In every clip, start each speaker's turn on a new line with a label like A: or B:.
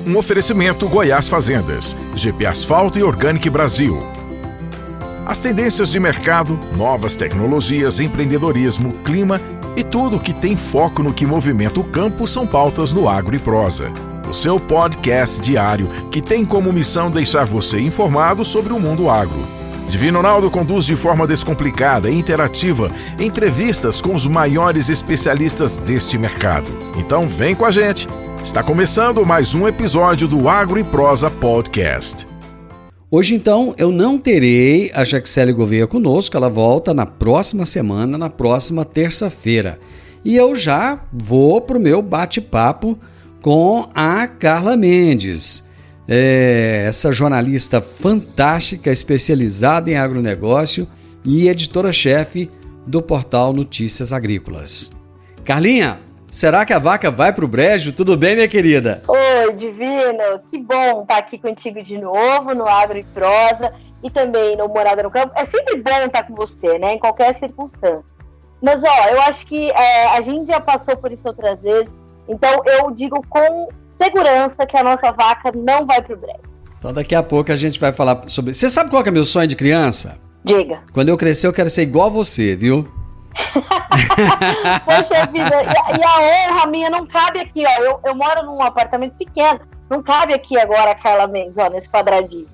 A: Um oferecimento Goiás Fazendas, GP Asfalto e Organic Brasil. As tendências de mercado, novas tecnologias, empreendedorismo, clima e tudo que tem foco no que movimenta o campo são pautas no Agro e Prosa. O seu podcast diário que tem como missão deixar você informado sobre o mundo agro. Divino Ronaldo conduz de forma descomplicada e interativa entrevistas com os maiores especialistas deste mercado. Então vem com a gente! Está começando mais um episódio do Agro e Prosa Podcast.
B: Hoje, então, eu não terei a Jaxele Gouveia conosco, ela volta na próxima semana, na próxima terça-feira. E eu já vou para o meu bate-papo com a Carla Mendes, essa jornalista fantástica, especializada em agronegócio e editora-chefe do portal Notícias Agrícolas. Carlinha, será que a vaca vai para o brejo? Tudo bem, minha querida?
C: Oi, Divino. Que bom estar aqui contigo de novo no Agro e Prosa e também no Morada no Campo. É sempre bom estar com você, né? Em qualquer circunstância. Mas, eu acho que a gente já passou por isso outras vezes. Então, eu digo com segurança que a nossa vaca não vai para o brejo.
B: Então, daqui a pouco a gente vai falar sobre... Você sabe qual que é meu sonho de criança?
C: Diga.
B: Quando eu crescer, eu quero ser igual a você, viu?
C: Poxa vida, e a honra minha não cabe aqui, ó. Eu moro num apartamento pequeno, não cabe aqui agora a Carla Mendes, ó, nesse quadradinho.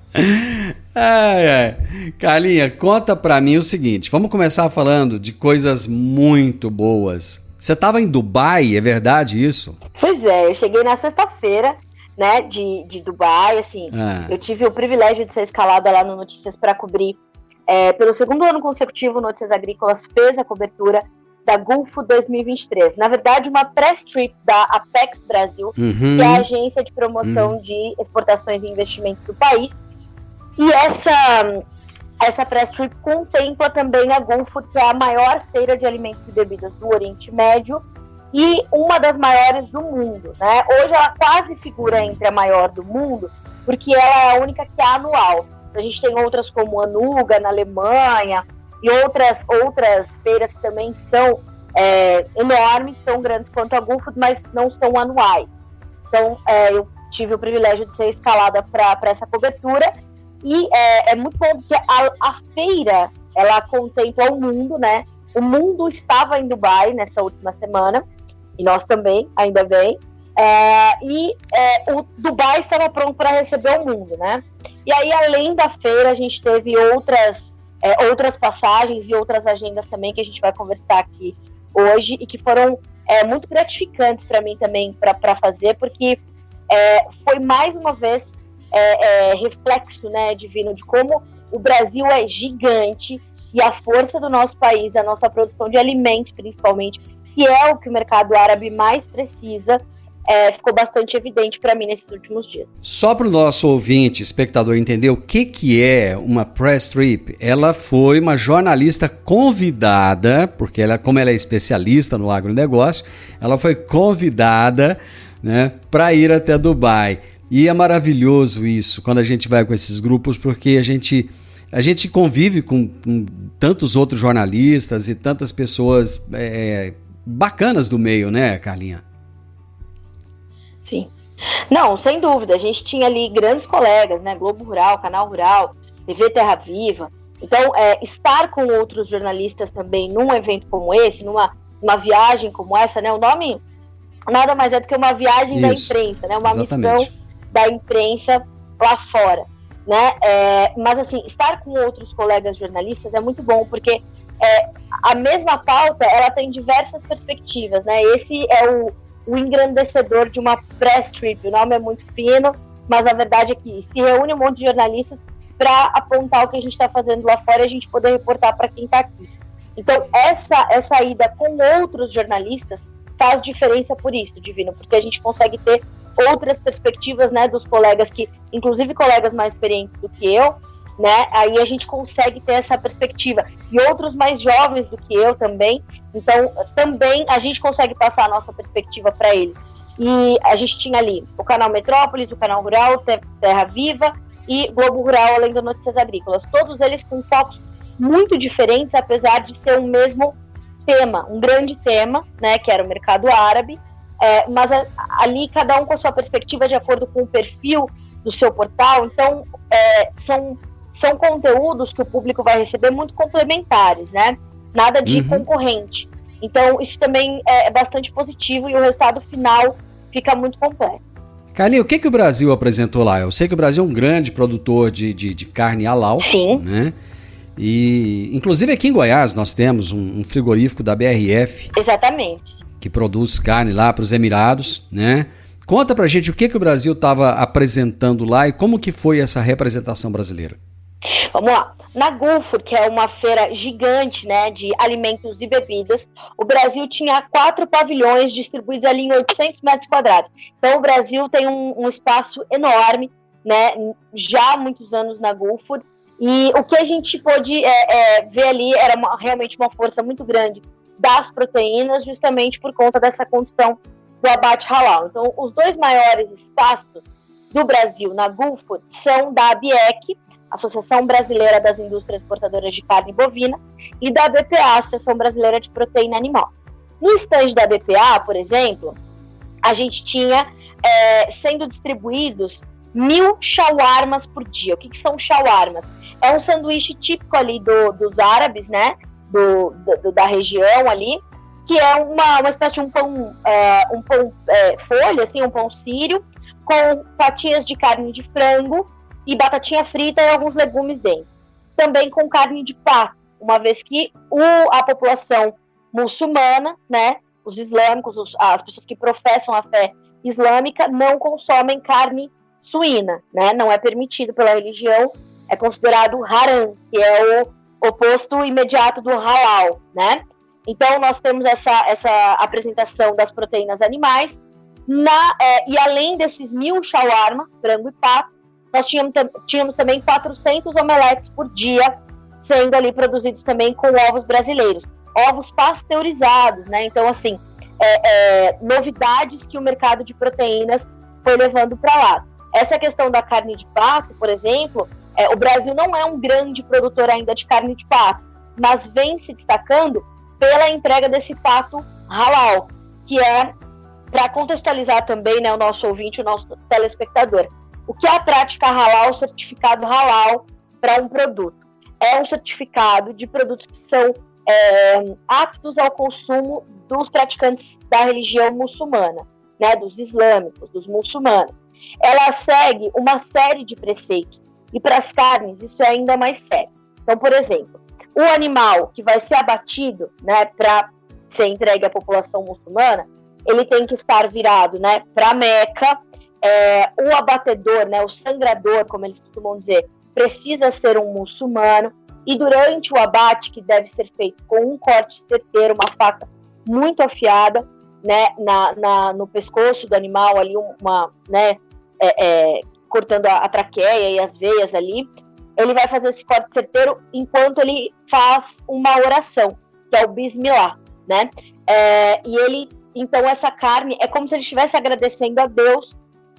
B: Carlinha, conta pra mim o seguinte, vamos começar falando de coisas muito boas. Você estava em Dubai, é verdade isso?
C: Pois é, eu cheguei na sexta-feira, né, de Dubai, assim, eu tive o privilégio de ser escalada lá no Notícias para cobrir. Pelo segundo ano consecutivo, Notícias Agrícolas fez a cobertura da Gulfo 2023. Na verdade, uma press trip da Apex Brasil, que é a agência de promoção de exportações e investimentos do país. E essa press trip contempla também a Gulfo, que é a maior feira de alimentos e bebidas do Oriente Médio e uma das maiores do mundo, né? Hoje ela quase figura entre a maior do mundo, porque ela é a única que é anual. A gente tem outras como a Nuga, na Alemanha, e outras feiras que também são enormes, tão grandes quanto a Gulfo, mas não são anuais. Então, eu tive o privilégio de ser escalada para essa cobertura, e é muito bom, porque a feira, ela contempla o mundo, né? O mundo estava em Dubai nessa última semana, e nós também, ainda bem, o Dubai estava pronto para receber o mundo, né? E aí, além da feira, a gente teve outras passagens e outras agendas também que a gente vai conversar aqui hoje e que foram muito gratificantes para mim também para fazer, porque foi mais uma vez reflexo, né, Divino, de como o Brasil é gigante e a força do nosso país, a nossa produção de alimentos principalmente, que é o que o mercado árabe mais precisa, ficou bastante evidente para mim nesses últimos dias.
B: Só para o nosso ouvinte, espectador, entender o que é uma press trip, ela foi uma jornalista convidada, porque como ela é especialista no agronegócio, ela foi convidada, né, para ir até Dubai. E é maravilhoso isso, quando a gente vai com esses grupos, porque a gente convive com tantos outros jornalistas e tantas pessoas bacanas do meio, né, Carlinha?
C: Sim. Não, sem dúvida. A gente tinha ali grandes colegas, né? Globo Rural, Canal Rural, TV Terra Viva. Então, estar com outros jornalistas também num evento como esse, numa viagem como essa, né? O nome nada mais é do que uma viagem da imprensa, né? Uma missão da imprensa lá fora, né? Mas, assim, estar com outros colegas jornalistas é muito bom, porque a mesma pauta, ela tem diversas perspectivas, né? Esse é o engrandecedor de uma press trip. O nome é muito fino, mas a verdade é que se reúne um monte de jornalistas para apontar o que a gente está fazendo lá fora e a gente poder reportar para quem está aqui. Então, essa ida com outros jornalistas faz diferença por isso, Divino, porque a gente consegue ter outras perspectivas, né, dos colegas que, inclusive colegas mais experientes do que eu, né, aí a gente consegue ter essa perspectiva, e outros mais jovens do que eu também, então também a gente consegue passar a nossa perspectiva para eles. E a gente tinha ali o canal Metrópolis, o canal Rural, Terra Viva e Globo Rural, além das Notícias Agrícolas, todos eles com focos muito diferentes, apesar de ser o mesmo tema, um grande tema, né, que era o mercado árabe, mas ali cada um com a sua perspectiva de acordo com o perfil do seu portal. Então, são conteúdos que o público vai receber muito complementares, né? Nada de concorrente. Então, isso também é bastante positivo e o resultado final fica muito completo.
B: Carlinhos, o que o Brasil apresentou lá? Eu sei que o Brasil é um grande produtor de carne halal.
C: Sim.
B: Né? E, inclusive, aqui em Goiás, nós temos um frigorífico da BRF.
C: Exatamente.
B: Que produz carne lá para os Emirados, né? Conta pra gente o que o Brasil estava apresentando lá e como que foi essa representação brasileira.
C: Vamos lá. Na Gulfur, que é uma feira gigante, né, de alimentos e bebidas, o Brasil tinha 4 pavilhões distribuídos ali em 800 metros quadrados. Então o Brasil tem um espaço enorme, né, já há muitos anos na Gulfur. E o que a gente pôde ver ali era realmente uma força muito grande das proteínas, justamente por conta dessa condição do abate halal. Então, os 2 maiores espaços do Brasil na Gulfur são da ABIEC, Associação Brasileira das Indústrias Exportadoras de Carne Bovina, e da BPA, Associação Brasileira de Proteína Animal. No estande da BPA, por exemplo, a gente tinha sendo distribuídos 1.000 shawarmas por dia. O que são shawarmas? É um sanduíche típico ali dos árabes, né? Da região ali, que é uma espécie de um pão folha, assim, um pão sírio, com fatias de carne de frango e batatinha frita e alguns legumes dentro. Também com carne de pato, uma vez que a população muçulmana, né, os islâmicos, as pessoas que professam a fé islâmica, não consomem carne suína, né, não é permitido pela religião, é considerado haram, que é o oposto imediato do halal, né? Então, nós temos essa apresentação das proteínas animais, e além desses 1.000 shawarmas, frango e pato, nós tínhamos também 400 omeletes por dia, sendo ali produzidos também com ovos brasileiros, ovos pasteurizados, né? Então, assim, novidades que o mercado de proteínas foi levando para lá. Essa questão da carne de pato, por exemplo, o Brasil não é um grande produtor ainda de carne de pato, mas vem se destacando pela entrega desse pato halal, que é, para contextualizar também, né, o nosso ouvinte, o nosso telespectador, o que é a prática halal, o certificado halal para um produto? É um certificado de produtos que são aptos ao consumo dos praticantes da religião muçulmana, né, dos islâmicos, dos muçulmanos. Ela segue uma série de preceitos. E para as carnes, isso é ainda mais sério. Então, por exemplo, o animal que vai ser abatido, né, para ser entregue à população muçulmana, ele tem que estar virado, né, para Meca. O abatedor, né, o sangrador, como eles costumam dizer, precisa ser um muçulmano. E durante o abate, que deve ser feito com um corte certeiro, uma faca muito afiada, né, no pescoço do animal, ali, cortando a traqueia e as veias ali, ele vai fazer esse corte certeiro enquanto ele faz uma oração, que é o Bismillah, né? Então essa carne é como se ele estivesse agradecendo a Deus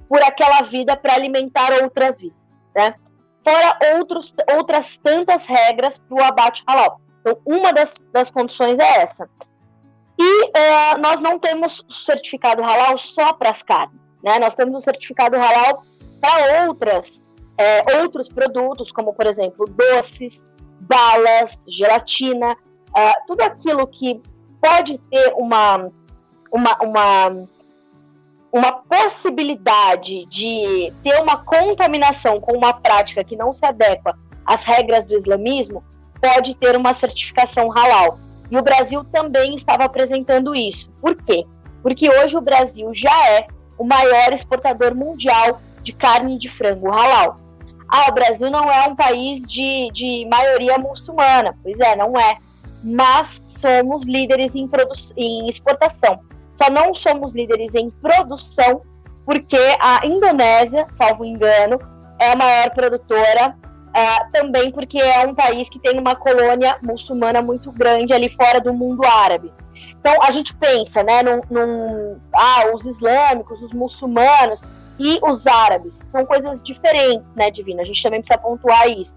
C: por aquela vida para alimentar outras vidas, né? Fora outras tantas regras para o abate halal. Então, uma das condições é essa. E nós não temos certificado halal só para as carnes, né? Nós temos um certificado halal para outros produtos, como, por exemplo, doces, balas, gelatina, tudo aquilo que pode ter uma possibilidade de ter uma contaminação com uma prática que não se adequa às regras do islamismo, pode ter uma certificação halal. E o Brasil também estava apresentando isso. Por quê? Porque hoje o Brasil já é o maior exportador mundial de carne de frango halal. O Brasil não é um país de maioria muçulmana. Pois é, não é. Mas somos líderes em exportação. Só não somos líderes em produção porque a Indonésia, salvo engano, é a maior produtora, também porque é um país que tem uma colônia muçulmana muito grande ali fora do mundo árabe. Então, a gente pensa, né, os islâmicos, os muçulmanos e os árabes. São coisas diferentes, né, Divina? A gente também precisa pontuar isso.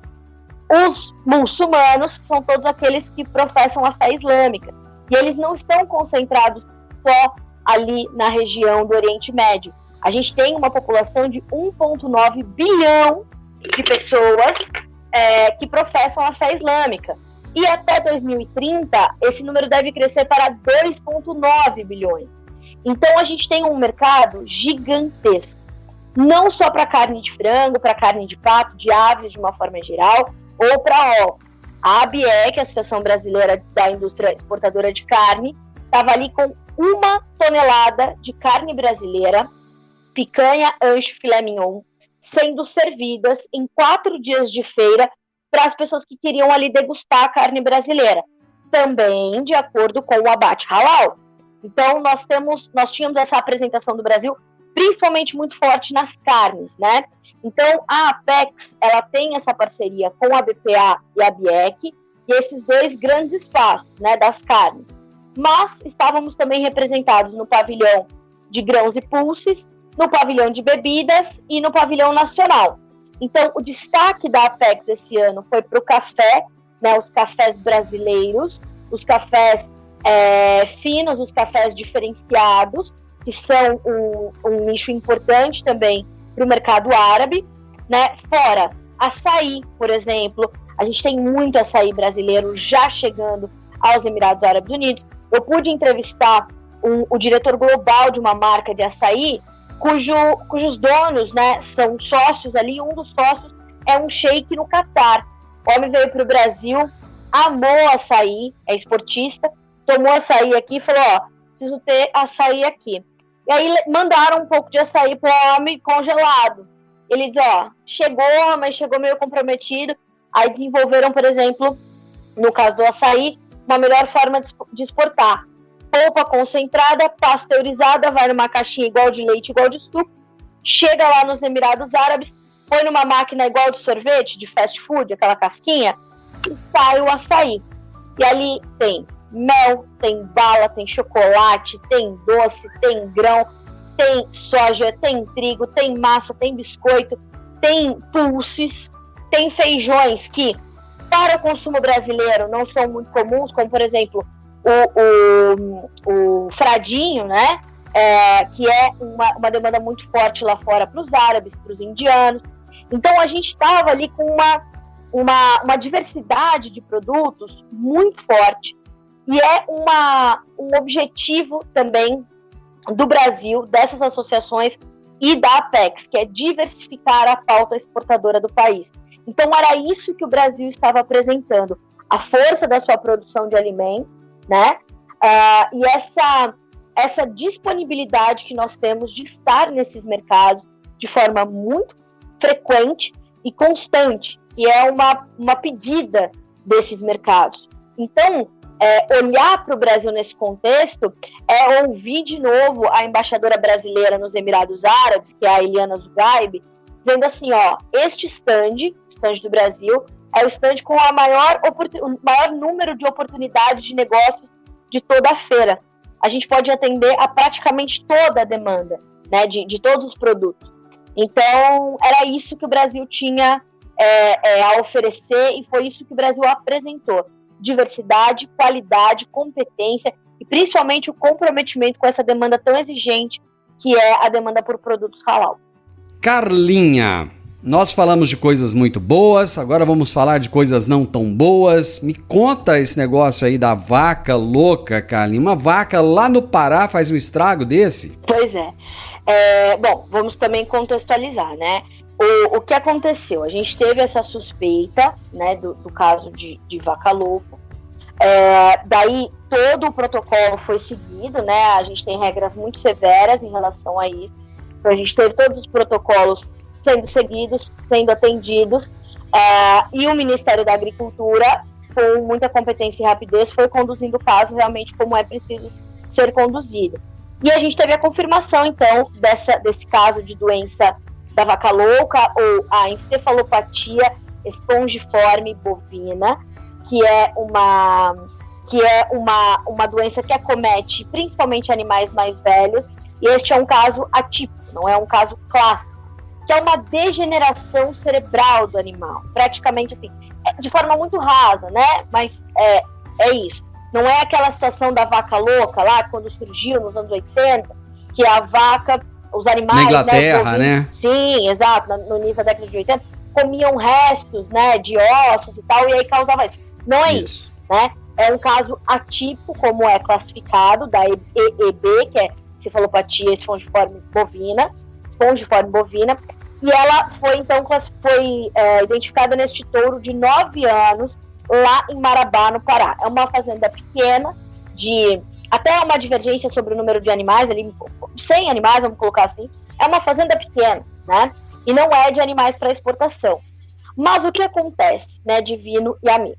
C: Os muçulmanos são todos aqueles que professam a fé islâmica. E eles não estão concentrados só ali na região do Oriente Médio. A gente tem uma população de 1,9 bilhão de pessoas que professam a fé islâmica. E até 2030, esse número deve crescer para 2,9 bilhões. Então, a gente tem um mercado gigantesco. Não só para carne de frango, para carne de pato, de aves de uma forma geral, ou para ovos. A ABEC, a Associação Brasileira da Indústria Exportadora de Carne, estava ali com 1 tonelada de carne brasileira, picanha, ancho, filé mignon, sendo servidas em 4 dias de feira para as pessoas que queriam ali degustar a carne brasileira. Também de acordo com o abate halal. Então, nós tínhamos essa apresentação do Brasil, principalmente muito forte nas carnes, né? Então, a Apex, ela tem essa parceria com a BPA e a BIEC, e esses 2 grandes espaços, né, das carnes. Mas estávamos também representados no pavilhão de grãos e pulses, no pavilhão de bebidas e no pavilhão nacional. Então, o destaque da Apex esse ano foi para o café, né, os cafés brasileiros, os cafés finos, os cafés diferenciados, que são um nicho importante também para o mercado árabe, né? Fora açaí, por exemplo, a gente tem muito açaí brasileiro já chegando aos Emirados Árabes Unidos. Eu pude entrevistar o diretor global de uma marca de açaí, cujos donos, né, são sócios ali, um dos sócios é um sheik no Catar. O homem veio para o Brasil, amou açaí, é esportista, tomou açaí aqui e falou, preciso ter açaí aqui. E aí mandaram um pouco de açaí para o homem congelado. Ele diz, chegou, mas chegou meio comprometido. Aí desenvolveram, por exemplo, no caso do açaí, uma melhor forma de exportar. Polpa concentrada, pasteurizada, vai numa caixinha igual de leite, igual de suco, chega lá nos Emirados Árabes, põe numa máquina igual de sorvete, de fast food, aquela casquinha, e sai o açaí. E ali tem mel, tem bala, tem chocolate, tem doce, tem grão, tem soja, tem trigo, tem massa, tem biscoito, tem pulses, tem feijões que, para o consumo brasileiro, não são muito comuns, como, por exemplo, o fradinho, né? Que é uma demanda muito forte lá fora para os árabes, para os indianos. Então, a gente estava ali com uma diversidade de produtos muito forte. E é um objetivo também do Brasil, dessas associações e da Apex, que é diversificar a pauta exportadora do país. Então, era isso que o Brasil estava apresentando, a força da sua produção de alimentos, né? E essa disponibilidade que nós temos de estar nesses mercados de forma muito frequente e constante, que é uma pedida desses mercados. Então, olhar para o Brasil nesse contexto é ouvir de novo a embaixadora brasileira nos Emirados Árabes, que é a Eliana Zugaib, dizendo assim, este stand do Brasil, é o stand com o maior número de oportunidades de negócios de toda a feira. A gente pode atender a praticamente toda a demanda, né, de todos os produtos. Então, era isso que o Brasil tinha a oferecer e foi isso que o Brasil apresentou. Diversidade, qualidade, competência e principalmente o comprometimento com essa demanda tão exigente que é a demanda por produtos halal.
B: Carlinha, nós falamos de coisas muito boas, agora vamos falar de coisas não tão boas. Me conta esse negócio aí da vaca louca, Carlinha. Uma vaca lá no Pará faz um estrago desse?
C: Pois é. Bom, vamos também contextualizar, né? O que aconteceu? A gente teve essa suspeita, né, do caso de vaca louca. Daí todo o protocolo foi seguido, né? A gente tem regras muito severas em relação a isso. Então a gente teve todos os protocolos sendo seguidos, sendo atendidos, e o Ministério da Agricultura, com muita competência e rapidez, foi conduzindo o caso realmente como é preciso ser conduzido. E a gente teve a confirmação, então, desse caso de doença da vaca louca, ou a encefalopatia espongiforme bovina, que é uma doença que acomete principalmente animais mais velhos, e este é um caso atípico, não é um caso clássico, que é uma degeneração cerebral do animal, praticamente assim, de forma muito rasa, né? Mas é isso. Não é aquela situação da vaca louca lá, quando surgiu nos anos 80, que a vaca, os animais...
B: Na Inglaterra, né?
C: Sim, exato, no início da década de 80, comiam restos, né, de ossos e tal, e aí causava isso. Não é isso, né? É um caso atípico, como é classificado, da EEB, que é cefalopatia espongiforme bovina, e ela foi, então, identificada neste touro de 9 anos, lá em Marabá, no Pará. É uma fazenda pequena, até uma divergência sobre o número de animais, ali, 100 animais, vamos colocar assim, é uma fazenda pequena, né? E não é de animais para exportação. Mas o que acontece, né, Divino e amigo?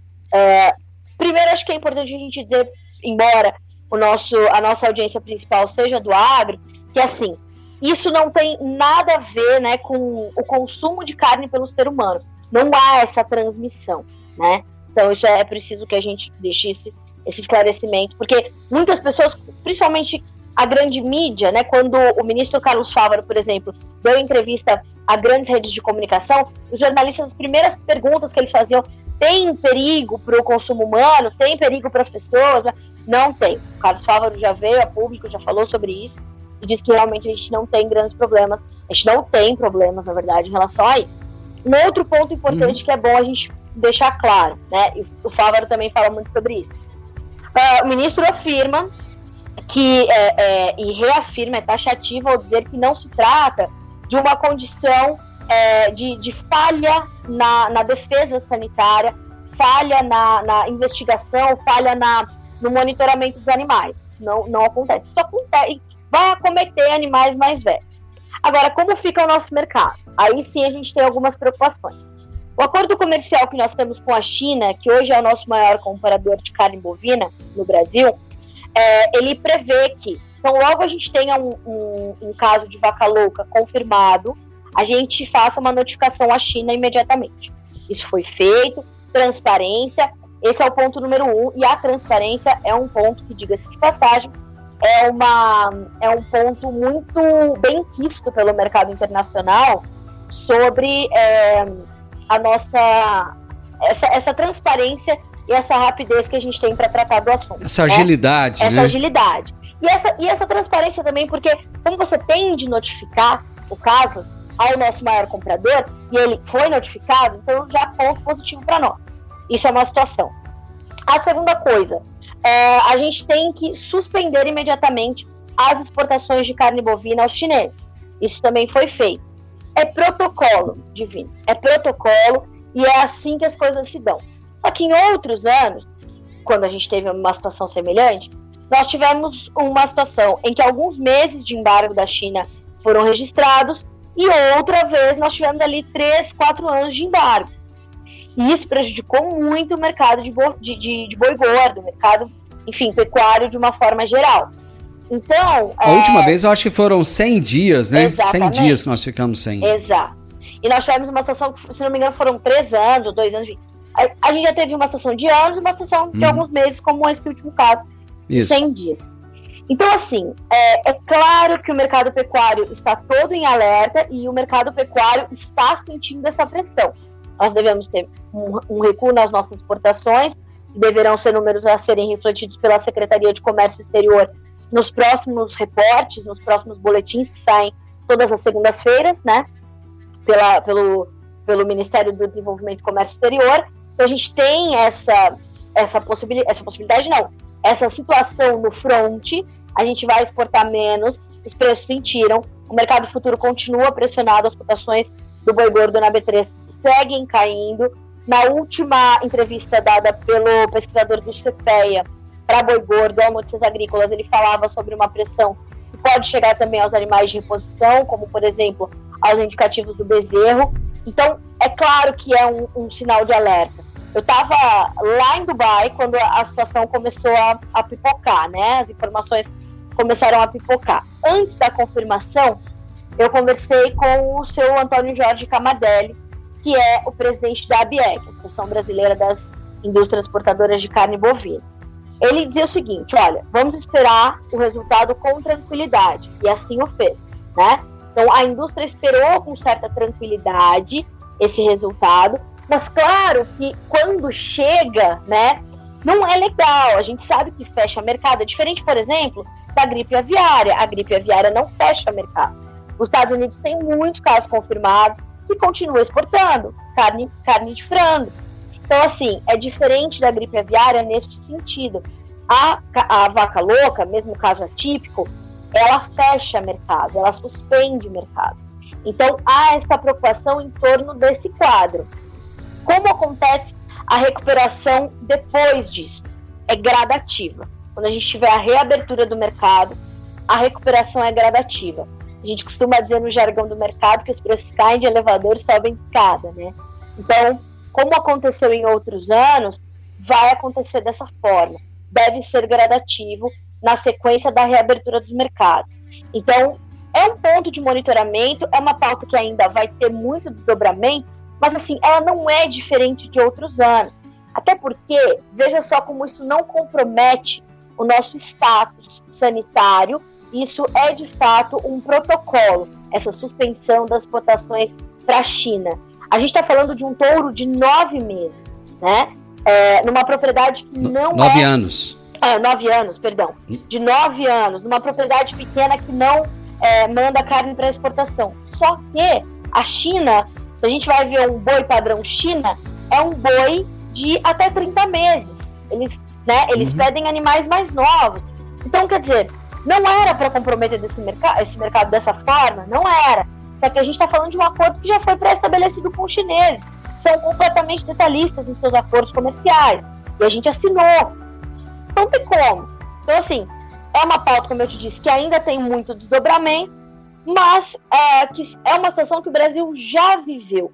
C: Primeiro, acho que é importante a gente dizer, embora a nossa audiência principal seja do agro, que assim, isso não tem nada a ver, né, com o consumo de carne pelo ser humano. Não há essa transmissão, né? Então, isso é preciso que a gente deixe esse esclarecimento, porque muitas pessoas, principalmente a grande mídia, né, quando o ministro Carlos Fávaro, por exemplo, deu entrevista a grandes redes de comunicação, os jornalistas, as primeiras perguntas que eles faziam: tem perigo para o consumo humano? Tem perigo para as pessoas? Não tem. O Carlos Fávaro já veio a público, já falou sobre isso, e diz que realmente a gente não tem grandes problemas, a gente não tem problemas, na verdade, em relação a isso. Um outro ponto importante que é bom a gente deixar claro, né, e o Fávaro também fala muito sobre isso. O ministro afirma que, e reafirma, é taxativo ao dizer que não se trata de uma condição de falha na defesa sanitária, falha na investigação, falha no monitoramento dos animais. Não acontece. Isso acontece, vai acometer animais mais velhos. Agora, como fica o nosso mercado? Aí sim a gente tem algumas preocupações. O acordo comercial que nós temos com a China, que hoje é o nosso maior comprador de carne bovina no Brasil, ele prevê que, então logo a gente tenha um caso de vaca louca confirmado, a gente faça uma notificação à China imediatamente. Isso foi feito, transparência, esse é o ponto número 1, e a transparência é um ponto que, diga-se de passagem, é um ponto muito bem quisto pelo mercado internacional sobre essa transparência e essa rapidez que a gente tem para tratar do assunto.
B: Essa agilidade, né?
C: Essa agilidade. E essa transparência também, porque como você tem de notificar o caso ao nosso maior comprador, e ele foi notificado, então já ponto positivo para nós. Isso é uma situação. A segunda coisa, a gente tem que suspender imediatamente as exportações de carne bovina aos chineses. Isso também foi feito. É protocolo, Divino. É protocolo e é assim que as coisas se dão. Só que em outros anos, quando a gente teve uma situação semelhante, nós tivemos uma situação em que alguns meses de embargo da China foram registrados e outra vez nós tivemos ali 3, 4 anos de embargo. E isso prejudicou muito o mercado de boi gordo, o mercado, enfim, pecuário de uma forma geral. Então...
B: A última vez eu acho que foram 100 dias, né?
C: Exatamente.
B: 100 dias que nós ficamos sem.
C: Exato. E nós tivemos uma situação, se não me engano, foram 3 anos ou 2 anos. Enfim. A gente já teve uma situação de anos e uma situação de alguns meses, como esse último caso, de 100 dias. Então, assim, é claro que o mercado pecuário está todo em alerta e o mercado pecuário está sentindo essa pressão. Nós devemos ter um recuo nas nossas exportações, que deverão ser números a serem refletidos pela Secretaria de Comércio Exterior nos próximos reportes, nos próximos boletins que saem todas as segundas-feiras, né, pelo Ministério do Desenvolvimento e Comércio Exterior. Então a gente tem essa possibilidade, essa situação no fronte, a gente vai exportar menos, os preços sentiram, o mercado futuro continua pressionado, as cotações do boi gordo na B3 seguem caindo. Na última entrevista dada pelo pesquisador do CPEA para boi gordo, ao Notícias Agrícolas, ele falava sobre uma pressão que pode chegar também aos animais de reposição, como, por exemplo, aos indicativos do bezerro. Então, é claro que é um sinal de alerta. Eu estava lá em Dubai quando a situação começou a pipocar, né? As informações começaram a pipocar. Antes da confirmação, eu conversei com o seu Antônio Jorge Camadelli, que é o presidente da ABEC, a Associação Brasileira das Indústrias Exportadoras de Carne Bovina. Ele dizia o seguinte: olha, vamos esperar o resultado com tranquilidade, e assim o fez, né? Então a indústria esperou com certa tranquilidade esse resultado, mas claro que quando chega, né, não é legal. A gente sabe que fecha mercado. É diferente, por exemplo, da gripe aviária. A gripe aviária não fecha mercado. Os Estados Unidos têm muitos casos confirmados e continua exportando carne de frango. Então, assim, é diferente da gripe aviária neste sentido. A vaca louca, mesmo caso atípico, ela fecha mercado, ela suspende mercado. Então, há essa preocupação em torno desse quadro. Como acontece a recuperação depois disso? É gradativa. Quando a gente tiver a reabertura do mercado, a recuperação é gradativa. A gente costuma dizer no jargão do mercado que os preços caem de elevador e sobem de escada, né? Então, como aconteceu em outros anos, vai acontecer dessa forma. Deve ser gradativo na sequência da reabertura dos mercados. Então, é um ponto de monitoramento, é uma pauta que ainda vai ter muito desdobramento, mas assim, ela não é diferente de outros anos. Até porque, veja só como isso não compromete o nosso status sanitário, isso é de fato um protocolo, essa suspensão das exportações para a China. A gente está falando de um touro de 9 meses, né? Numa propriedade que não
B: 9 anos.
C: 9 anos, perdão. De 9 anos, numa propriedade pequena que não manda carne para exportação. Só que a China, se a gente vai ver um boi padrão China, é um boi de até 30 meses. Eles pedem animais mais novos. Então, quer dizer, não era para comprometer esse mercado dessa forma, não era. Só que a gente está falando de um acordo que já foi pré-estabelecido com os chineses. São completamente detalhistas em seus acordos comerciais. E a gente assinou. Não tem como. Então, assim, é uma pauta, como eu te disse, que ainda tem muito desdobramento, mas que é uma situação que o Brasil já viveu.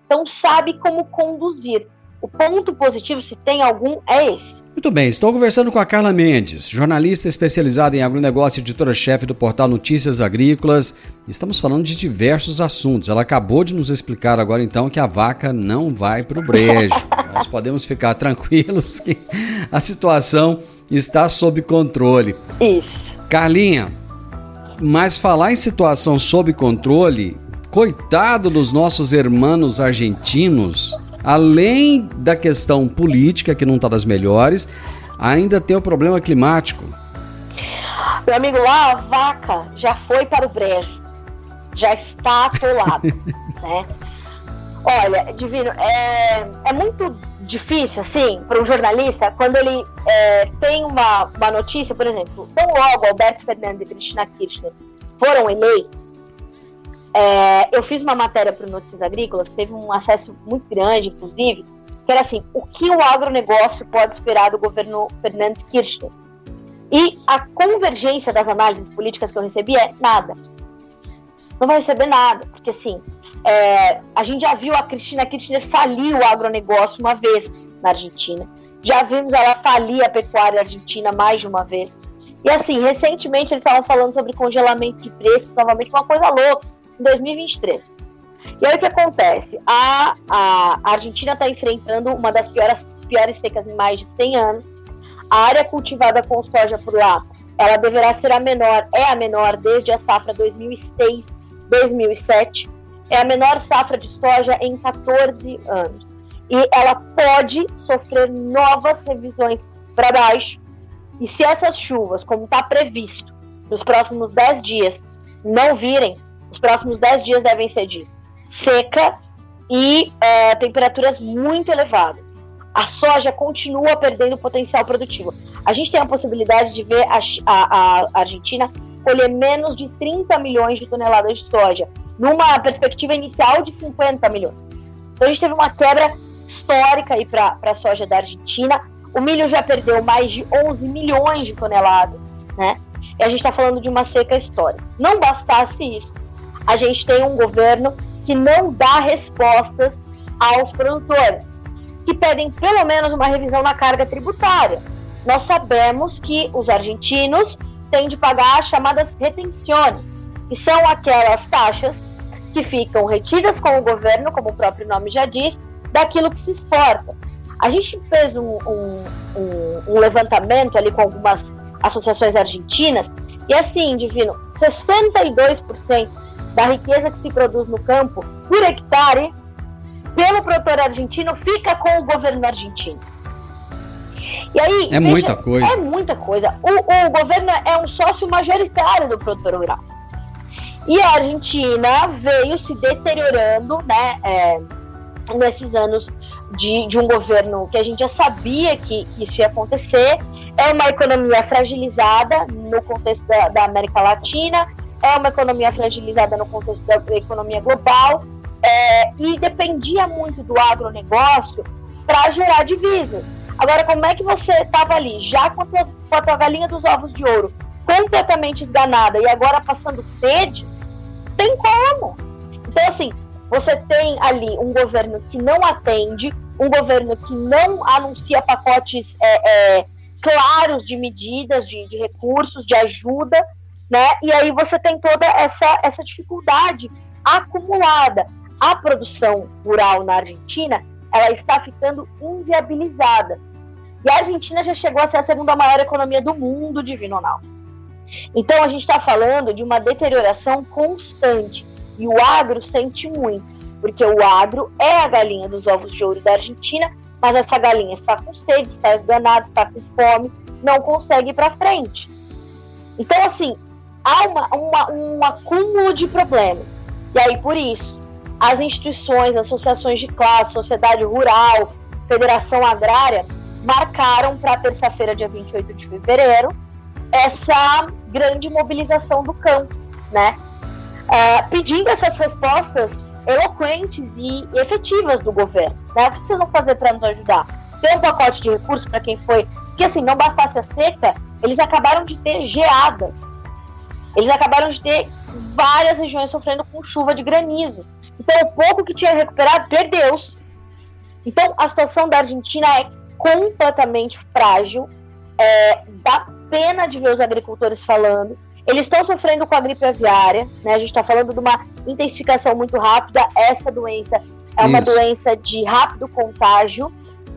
C: Então, sabe como conduzir. O ponto positivo, se tem algum, é esse.
B: Muito bem, estou conversando com a Carla Mendes, jornalista especializada em agronegócio e editora-chefe do portal Notícias Agrícolas. Estamos falando de diversos assuntos. Ela acabou de nos explicar agora, então, que a vaca não vai para o brejo. Nós podemos ficar tranquilos que a situação está sob controle.
C: Isso.
B: Carlinha, mas falar em situação sob controle, coitado dos nossos irmãos argentinos, além da questão política, que não está das melhores, ainda tem o problema climático.
C: Meu amigo, lá a vaca já foi para o brejo, já está atolada, né? Olha, Divino, é muito difícil, assim, para um jornalista, quando ele tem uma notícia, por exemplo, tão logo Alberto Fernandes e Cristina Kirchner foram eleitos. Eu fiz uma matéria para o Notícias Agrícolas, que teve um acesso muito grande, inclusive, que era assim, o que o agronegócio pode esperar do governo Fernandes Kirchner? E a convergência das análises políticas que eu recebi é nada. Não vai receber nada, porque assim, a gente já viu a Cristina Kirchner falir o agronegócio uma vez na Argentina, já vimos ela falir a pecuária argentina mais de uma vez, e assim, recentemente eles estavam falando sobre congelamento de preços, novamente uma coisa louca, em 2023. E aí o que acontece? A Argentina está enfrentando uma das piores secas em mais de 100 anos. A área cultivada com soja por lá, ela deverá ser a menor desde a safra 2006-2007. É a menor safra de soja em 14 anos. E ela pode sofrer novas revisões para baixo. E se essas chuvas, como está previsto, nos próximos 10 dias, não virem, os próximos 10 dias devem ser de seca e temperaturas muito elevadas. A soja continua perdendo potencial produtivo. A gente tem a possibilidade de ver a Argentina colher menos de 30 milhões de toneladas de soja, numa perspectiva inicial de 50 milhões. Então a gente teve uma quebra histórica para a soja da Argentina. O milho já perdeu mais de 11 milhões de toneladas, né? E a gente está falando de uma seca histórica. Não bastasse isso, a gente tem um governo que não dá respostas aos produtores, que pedem pelo menos uma revisão na carga tributária. Nós sabemos que os argentinos têm de pagar as chamadas retenções, que são aquelas taxas que ficam retidas com o governo, como o próprio nome já diz, daquilo que se exporta. A gente fez um levantamento ali com algumas associações argentinas, e assim, Divino, 62% da riqueza que se produz no campo por hectare pelo produtor argentino fica com o governo argentino. E aí,
B: é muita coisa.
C: É muita coisa. O governo é um sócio majoritário do produtor rural. E a Argentina veio se deteriorando, né, nesses anos de um governo que a gente já sabia que isso ia acontecer. É uma economia fragilizada no contexto da América Latina, é uma economia fragilizada no contexto da economia global, e dependia muito do agronegócio para gerar divisas. Agora, como é que você estava ali, já com a tua galinha dos ovos de ouro, completamente esganada e agora passando sede? Tem como. Então, assim, você tem ali um governo que não atende, um governo que não anuncia pacotes claros de medidas, de recursos, de ajuda, né? E aí você tem toda essa dificuldade acumulada. A produção rural na Argentina, ela está ficando inviabilizada. E a Argentina já chegou a ser a segunda maior economia do mundo, divino ou não. Então a gente está falando de uma deterioração constante. E o agro sente muito, porque o agro é a galinha dos ovos de ouro da Argentina, mas essa galinha está com sede, está esganada, está com fome, não consegue ir para frente. Então, assim, há um acúmulo de problemas. E aí, por isso, as instituições, associações de classe, sociedade rural, federação agrária, marcaram para terça-feira, dia 28 de fevereiro, essa grande mobilização do campo, né? Pedindo essas respostas eloquentes e efetivas do governo, né? O que vocês vão fazer para nos ajudar? Tem um pacote de recursos para quem foi... Porque, assim, não bastasse a seca, eles acabaram de ter geada. Eles acabaram de ter várias regiões sofrendo com chuva de granizo. Então, o pouco que tinha recuperado, perdeu-se. Então, a situação da Argentina é completamente frágil. Dá pena de ver os agricultores falando. Eles estão sofrendo com a gripe aviária, né? A gente está falando de uma intensificação muito rápida. Essa doença é uma doença de rápido contágio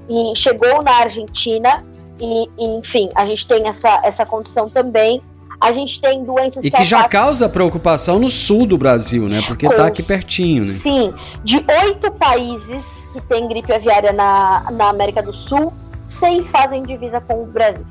C: e chegou na Argentina e enfim, a gente tem essa condição também. A gente tem doenças...
B: E que já causa preocupação no sul do Brasil, né? Porque está aqui pertinho, né?
C: Sim, de 8 países que tem gripe aviária na América do Sul, 6 fazem divisa com o Brasil.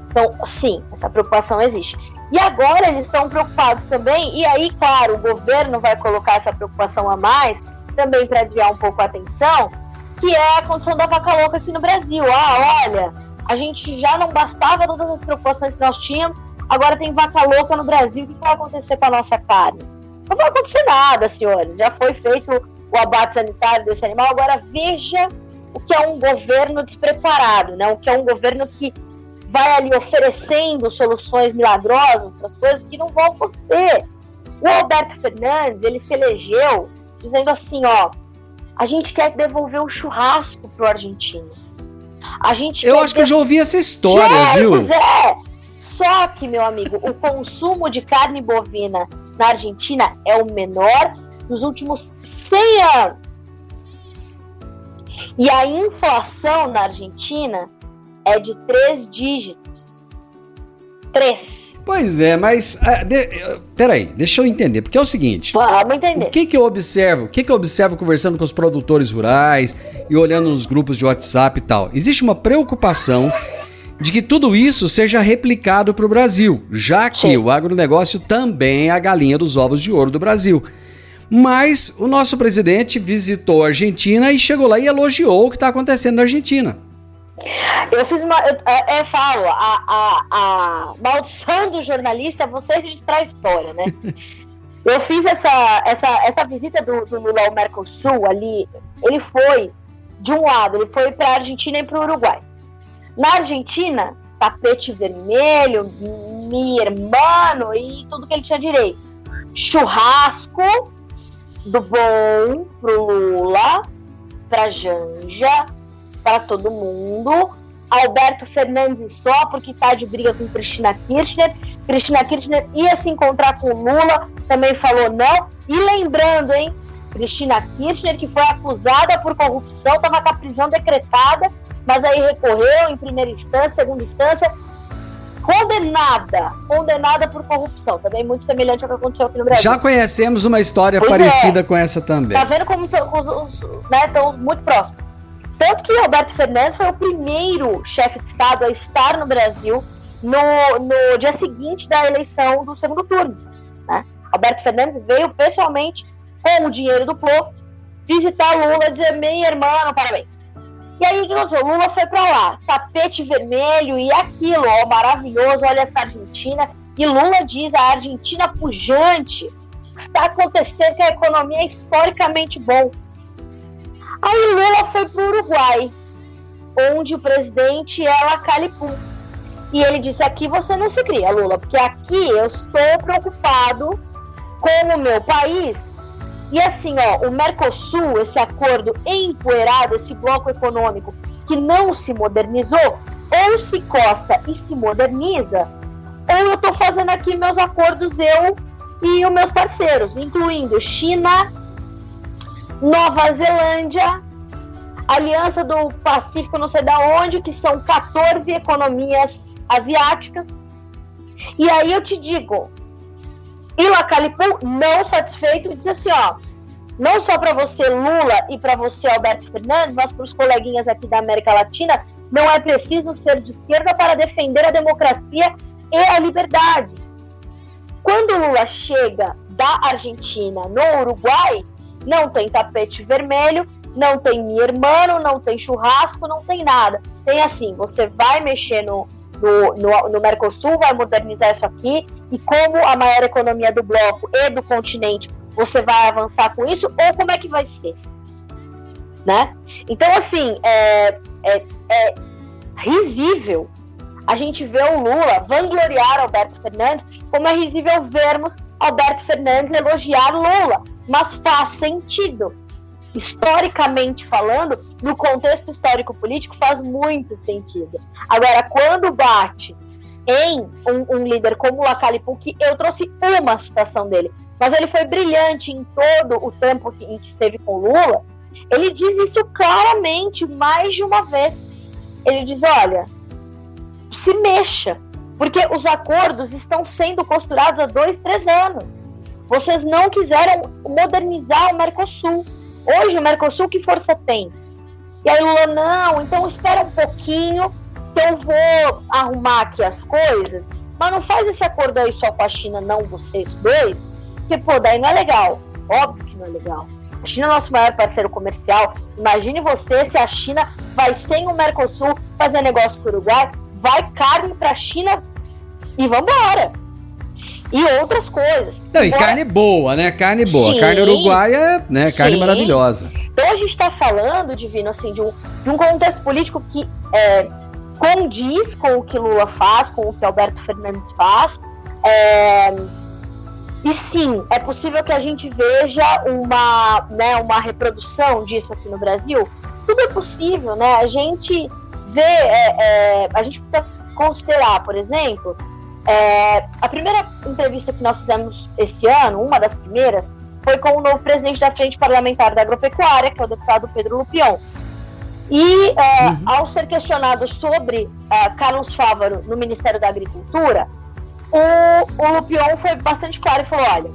C: Então, sim, essa preocupação existe. E agora eles estão preocupados também, e aí, claro, o governo vai colocar essa preocupação a mais, também para desviar um pouco a atenção, que é a condição da vaca louca aqui no Brasil. Olha, a gente já não bastava todas as preocupações que nós tínhamos, agora tem vaca louca no Brasil, o que vai acontecer com a nossa carne? Não vai acontecer nada, senhores. Já foi feito o abate sanitário desse animal, agora veja o que é um governo despreparado, né? O que é um governo que vai ali oferecendo soluções milagrosas para as coisas que não vão acontecer. O Alberto Fernandes, ele se elegeu dizendo assim, a gente quer devolver o churrasco pro argentino.
B: Eu acho que eu já ouvi essa história, viu?
C: Pois é. Só que, meu amigo, o consumo de carne bovina na Argentina é o menor dos últimos 100 anos. E a inflação na Argentina é de 3 dígitos. 3.
B: Pois é, mas... peraí, deixa eu entender, porque é o seguinte...
C: Vamos entender.
B: O que eu observo? O que eu observo conversando com os produtores rurais e olhando nos grupos de WhatsApp e tal? Existe uma preocupação de que tudo isso seja replicado para o Brasil, já que o agronegócio também é a galinha dos ovos de ouro do Brasil. Mas o nosso presidente visitou a Argentina e chegou lá e elogiou o que está acontecendo na Argentina.
C: Eu fiz eu falo, a maldição do jornalista é você registrar a história, né? Eu fiz essa visita do Lula ao Mercosul ali, ele foi, de um lado, ele foi para a Argentina e para o Uruguai. Na Argentina, tapete vermelho, mi hermano e tudo que ele tinha direito. Churrasco do bom pro Lula, pra Janja, para todo mundo. Alberto Fernandes só porque tá de briga com Cristina Kirchner. Cristina Kirchner ia se encontrar com o Lula, também falou não. E lembrando, hein, Cristina Kirchner, que foi acusada por corrupção, estava com a prisão decretada, mas aí recorreu em primeira instância, segunda instância, condenada por corrupção. Também muito semelhante ao que aconteceu aqui no Brasil.
B: Já conhecemos uma história parecida com essa também.
C: Tá vendo como estão muito próximos. Tanto que Alberto Fernandes foi o primeiro chefe de Estado a estar no Brasil no dia seguinte da eleição do segundo turno, né? Alberto Fernandes veio pessoalmente com o dinheiro do povo visitar Lula e dizer: meu irmão, parabéns. E aí, o que aconteceu? Lula foi para lá, tapete vermelho e aquilo, ó, maravilhoso, olha essa Argentina. E Lula diz: a Argentina pujante, está acontecendo que a economia é historicamente bom. Aí Lula foi para o Uruguai, onde o presidente é Lacalipum. E ele disse: aqui você não se cria, Lula, porque aqui eu estou preocupado com o meu país. E assim, ó, o Mercosul, esse acordo empoeirado, esse bloco econômico que não se modernizou, ou se costa e se moderniza, ou eu estou fazendo aqui meus acordos, eu e os meus parceiros, incluindo China, Nova Zelândia, Aliança do Pacífico, não sei da onde, que são 14 economias asiáticas. E aí eu te digo, e Lacalipum, não satisfeito, diz assim, ó, não só para você, Lula, e para você, Alberto Fernandes, mas para os coleguinhas aqui da América Latina, não é preciso ser de esquerda para defender a democracia e a liberdade. Quando Lula chega da Argentina no Uruguai, não tem tapete vermelho, não tem mi hermano, não tem churrasco, não tem nada. Tem assim, você vai mexer no Mercosul, vai modernizar isso aqui, e como a maior economia do bloco e do continente, você vai avançar com isso, ou como é que vai ser? Né? Então, assim, é risível a gente ver o Lula vangloriar Alberto Fernandes, como é risível vermos Alberto Fernandes elogiar Lula, mas faz sentido. Historicamente falando, no contexto histórico-político, faz muito sentido. Agora, quando bate em um líder como o Lacalipum, que eu trouxe uma citação dele, mas ele foi brilhante em todo o tempo em que esteve com Lula, ele diz isso claramente, mais de uma vez. Ele diz, olha, se mexa, porque os acordos estão sendo costurados há 2, 3 anos. Vocês não quiseram modernizar o Mercosul. Hoje o Mercosul, que força tem? E aí Lula, não, então espera um pouquinho que eu vou arrumar aqui as coisas, mas não faz esse acordo aí só com a China, não vocês dois, porque, pô, daí não é legal. Óbvio que não é legal. A China é nosso maior parceiro comercial. Imagine você se a China vai sem o Mercosul fazer negócio com o Uruguai, vai carne pra China e vambora. E outras coisas.
B: Não, e carne boa, né? Carne boa. Sim, carne uruguaia, né? Carne maravilhosa.
C: Então a gente está falando, Divino, assim, de um contexto político que condiz com o que Lula faz, com o que Alberto Fernandes faz. E sim, é possível que a gente veja uma reprodução disso aqui no Brasil. Tudo é possível, né? A gente vê, a gente precisa considerar, por exemplo, a primeira entrevista que nós fizemos esse ano, uma das primeiras, foi com o novo presidente da Frente Parlamentar da Agropecuária, que é o deputado Pedro Lupion. E ao ser questionado sobre Carlos Fávaro no Ministério da Agricultura, o Lupion foi bastante claro e falou, olha,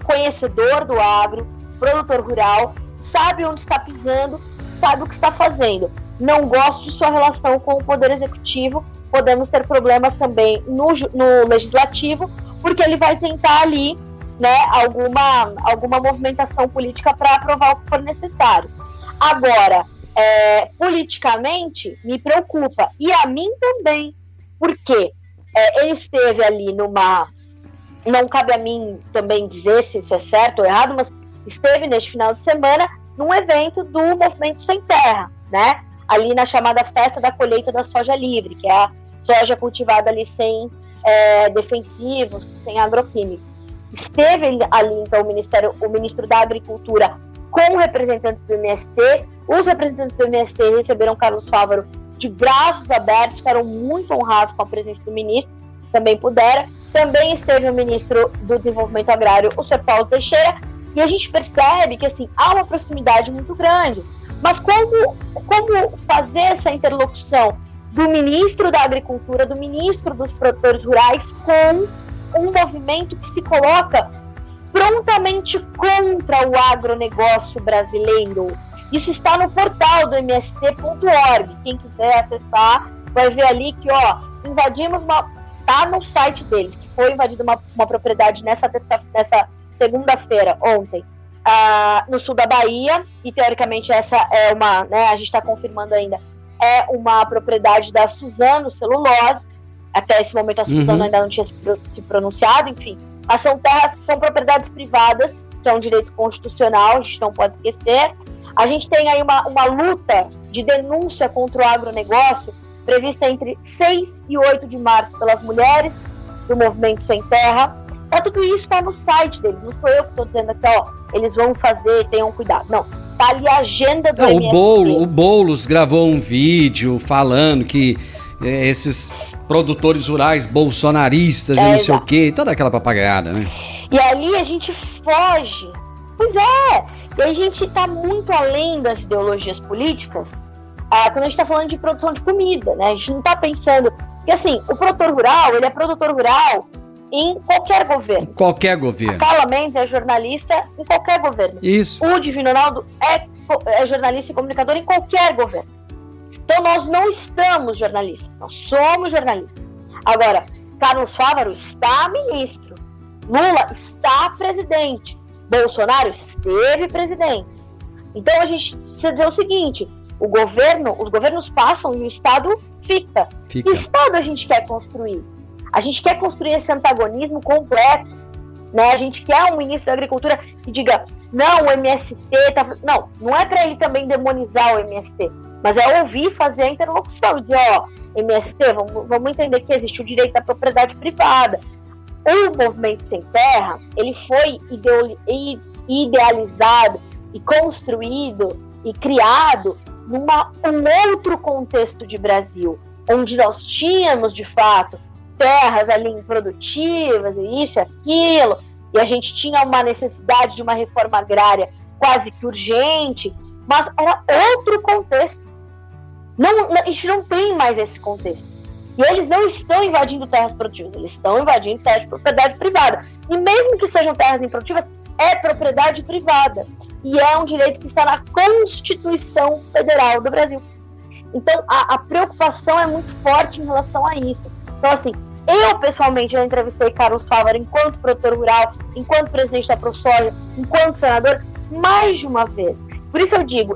C: conhecedor do agro, produtor rural, sabe onde está pisando, sabe o que está fazendo. Não gosto de sua relação com o Poder Executivo, podemos ter problemas também no Legislativo, porque ele vai tentar ali, né, alguma movimentação política para aprovar o que for necessário. Agora, politicamente, me preocupa, e a mim também, porque ele esteve ali não cabe a mim também dizer se isso é certo ou errado, mas esteve neste final de semana num evento do Movimento Sem Terra, né? Ali na chamada Festa da Colheita da Soja Livre, que é a soja cultivada ali sem defensivos, sem agroquímicos. Esteve ali, então, o ministro da Agricultura com representantes do MST. Os representantes do MST receberam Carlos Fávaro de braços abertos, ficaram muito honrados com a presença do ministro, também puderam. Também esteve o ministro do Desenvolvimento Agrário, o Sr. Paulo Teixeira, e a gente percebe que assim, há uma proximidade muito grande. Mas como fazer essa interlocução do ministro da Agricultura, do ministro dos produtores rurais, com um movimento que se coloca prontamente contra o agronegócio brasileiro, Isso está no portal do mst.org. Quem quiser acessar, vai ver ali que, invadimos tá no site deles, que foi invadida uma propriedade nessa segunda-feira, ontem, no sul da Bahia, e teoricamente essa é uma, né, a gente está confirmando ainda, é uma propriedade da Suzano Celulose. Até esse momento a Suzano ainda não tinha se pronunciado, enfim. Mas são propriedades privadas, que é um direito constitucional, a gente não pode esquecer. A gente tem aí uma luta de denúncia contra o agronegócio prevista entre 6 e 8 de março pelas mulheres do Movimento Sem Terra. Tudo isso está no site deles, não sou eu que estou dizendo aqui, eles vão fazer, tenham cuidado. Não, tá ali a agenda do MST.
B: O Boulos gravou um vídeo falando que esses produtores rurais bolsonaristas e não sei o quê, toda aquela papagaiada, né?
C: E ali a gente foge. Pois é, e a gente está muito além das ideologias políticas, quando a gente está falando de produção de comida, né? A gente não está pensando... Porque assim, o produtor rural, ele é produtor rural em qualquer governo.
B: Qualquer governo.
C: A Carla Mendes é jornalista em qualquer governo.
B: Isso.
C: O Divino Ronaldo é jornalista e comunicador em qualquer governo. Então nós não estamos jornalistas, nós somos jornalistas. Agora, Carlos Fávaro está ministro, Lula está presidente, Bolsonaro esteve presidente. Então a gente precisa dizer o seguinte: os governos passam e o Estado fica. Que Estado a gente quer construir? A gente quer construir esse antagonismo completo, né? A gente quer um ministro da Agricultura que diga, não, o MST tá... Não é para ele também demonizar o MST, mas é ouvir, fazer a interlocução e dizer, MST, vamos entender que existe o direito da propriedade privada. O Movimento Sem Terra, ele foi idealizado e construído e criado num outro contexto de Brasil, onde nós tínhamos, de fato, terras ali improdutivas e isso e aquilo, e a gente tinha uma necessidade de uma reforma agrária quase que urgente, mas era outro contexto. A gente não tem mais esse contexto. E eles não estão invadindo terras produtivas, eles estão invadindo terras de propriedade privada. E mesmo que sejam terras improdutivas, é propriedade privada. E é um direito que está na Constituição Federal do Brasil. Então, a preocupação é muito forte em relação a isso. Então, assim, eu pessoalmente já entrevistei Carlos Fávaro enquanto produtor rural, enquanto presidente da ProSoja, enquanto senador, mais de uma vez. Por isso eu digo,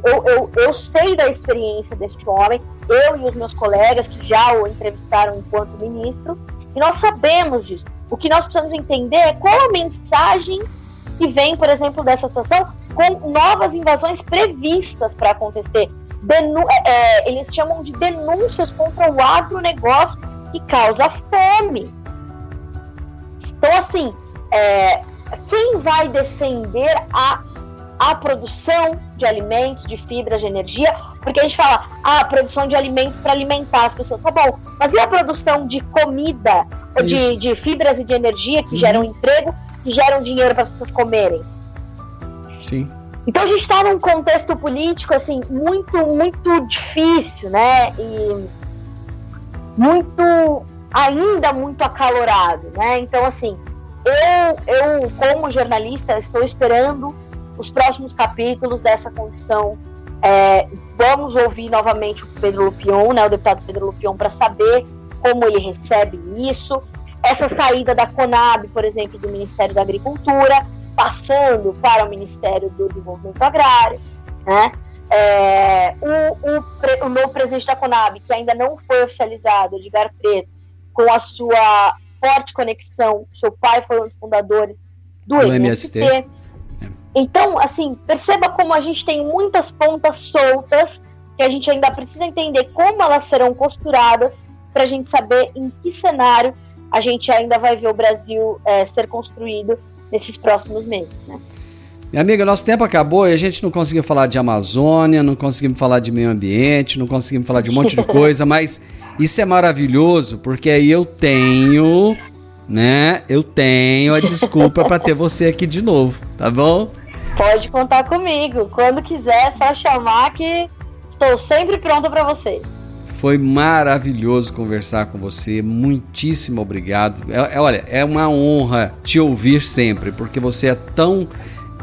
C: eu sei da experiência deste homem, eu e os meus colegas que já o entrevistaram enquanto ministro, e nós sabemos disso. O que nós precisamos entender é qual a mensagem que vem, por exemplo, dessa situação, com novas invasões previstas para acontecer. Eles chamam de denúncias contra o agronegócio que causa fome. Então, assim, quem vai defender a produção de alimentos, de fibras, de energia? Porque a gente fala, a produção de alimentos para alimentar as pessoas, tá bom, mas e a produção de comida, de fibras e de energia que geram emprego, que geram dinheiro para as pessoas comerem?
B: Sim.
C: Então a gente está num contexto político assim, muito, muito difícil, né? E ainda muito acalorado, né? Então, assim, eu como jornalista, estou esperando os próximos capítulos dessa condição. Vamos ouvir novamente o Pedro Lupion, né, o deputado Pedro Lupion, para saber como ele recebe isso. Essa saída da Conab, por exemplo, do Ministério da Agricultura, passando para o Ministério do Desenvolvimento Agrário, né? O novo presidente da Conab, que ainda não foi oficializado, Edgar Preto, com a sua forte conexão, seu pai foi um dos fundadores do MST. Então, assim, perceba como a gente tem muitas pontas soltas que a gente ainda precisa entender como elas serão costuradas para a gente saber em que cenário a gente ainda vai ver o Brasil ser construído nesses próximos meses, né?
B: Minha amiga, nosso tempo acabou e a gente não conseguiu falar de Amazônia, não conseguimos falar de meio ambiente, não conseguimos falar de um monte de coisa, mas isso é maravilhoso, porque aí eu tenho a desculpa para ter você aqui de novo, tá bom?
C: Pode contar comigo, quando quiser é só chamar que estou sempre pronta para vocês.
B: Foi maravilhoso conversar com você, muitíssimo obrigado. Olha, é uma honra te ouvir sempre, porque você é tão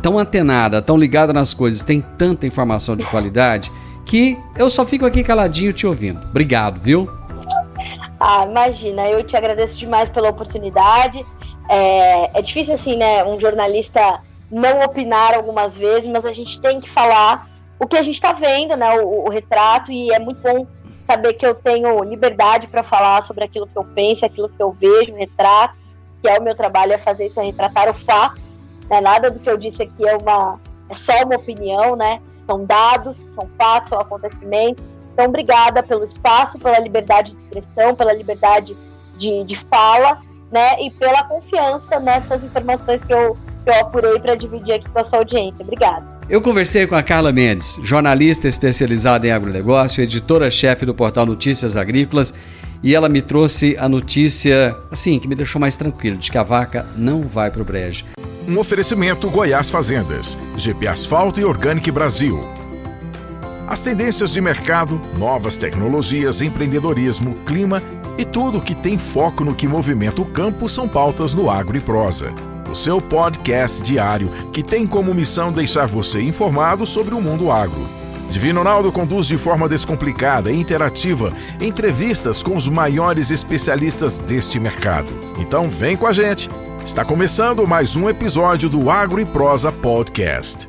B: tão antenada, tão ligada nas coisas, tem tanta informação de qualidade, que eu só fico aqui caladinho te ouvindo. Obrigado, viu?
C: Imagina, eu te agradeço demais pela oportunidade. É difícil, assim, né, um jornalista não opinar algumas vezes, mas a gente tem que falar o que a gente está vendo, né, o retrato, e é muito bom saber que eu tenho liberdade para falar sobre aquilo que eu penso, aquilo que eu vejo, o retrato, que é o meu trabalho, é fazer isso, é retratar o fato, né, nada do que eu disse aqui é só uma opinião, né, são dados, são fatos, são acontecimentos. Então, obrigada pelo espaço, pela liberdade de expressão, pela liberdade de fala, né, e pela confiança nessas informações que eu apurei para dividir aqui com a sua audiência. Obrigada.
B: Eu conversei com a Carla Mendes, jornalista especializada em agronegócio, editora-chefe do portal Notícias Agrícolas, e ela me trouxe a notícia, assim, que me deixou mais tranquilo, de que a vaca não vai pro brejo.
A: Um oferecimento Goiás Fazendas, GP Asfalto e Organic Brasil. As tendências de mercado, novas tecnologias, empreendedorismo, clima e tudo que tem foco no que movimenta o campo são pautas no Agro e Prosa, o seu podcast diário que tem como missão deixar você informado sobre o mundo agro. Divino Ronaldo conduz de forma descomplicada e interativa entrevistas com os maiores especialistas deste mercado. Então vem com a gente! Está começando mais um episódio do Agro e Prosa Podcast.